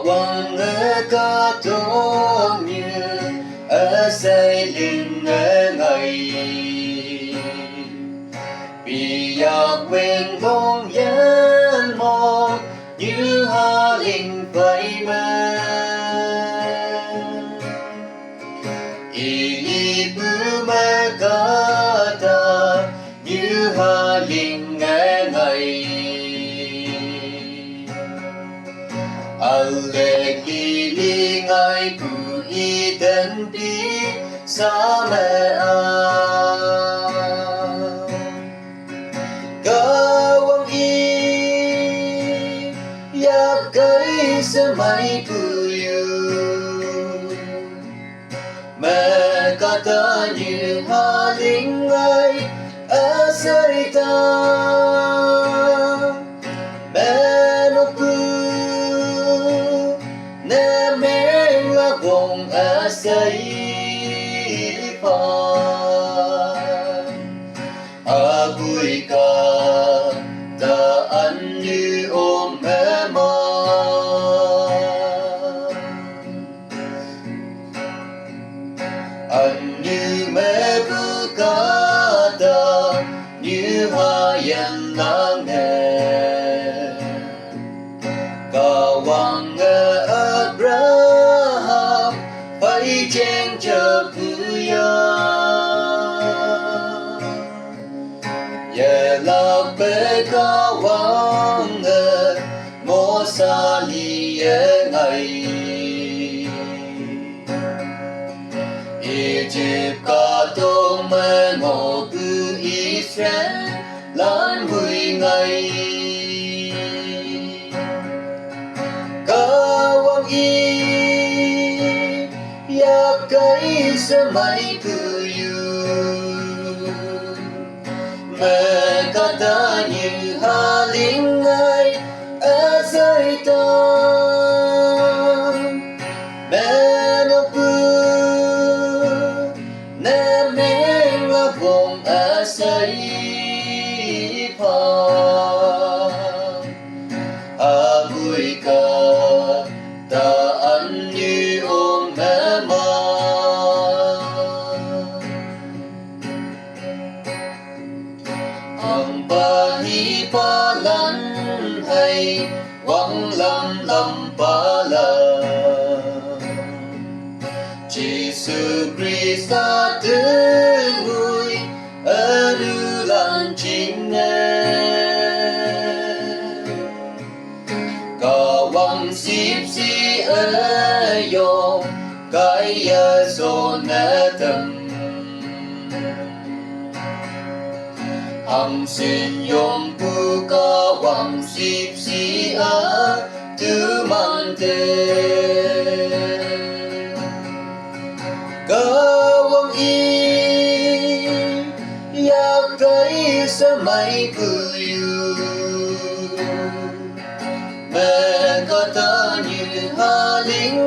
quăng ở có tốt như ở xây linh ở ngày vì giờ quên không nhớ một như hoa linh vậy mà ý bữa mơ có ta như hoa linh nghe ngày alle kili ngai pu i den pi sa me a kawang i ya kai sa mai pu yu mẹ ca ta như hoa linh ai ở dưới ta mẹ nó cứ nè mẹ là vùng ở dưới pha ở vui ca ta ăn như ôm mẹ mà anh như mẹ cứ cả ta như hoa yên nắng hè cả hoàng Abraham phải chen chờ cứ giờ là bé cả hoàng mô sa li ngày Egypt cả tô mê ngộ cứ Israel lan vui ngày cả hoàng y ya cái sẽ mãi cứ yu mẹ cả ta như hà linh ai ở dưới ta mẹ nó vùng ở dưới pha à vui ca ta ăn như ôm mẹ mà hằng ba hi ba lan hay quăng lâm ba la Jesus Christ ta tới vui ở lưu lan chính cả hoàng xếp xí ở yom cái số nè tâm hằng xin yom pu cả hoàng xếp xí ở tu man te kawang i ya kai sa mai pu yu mẹ ca ta như hà linh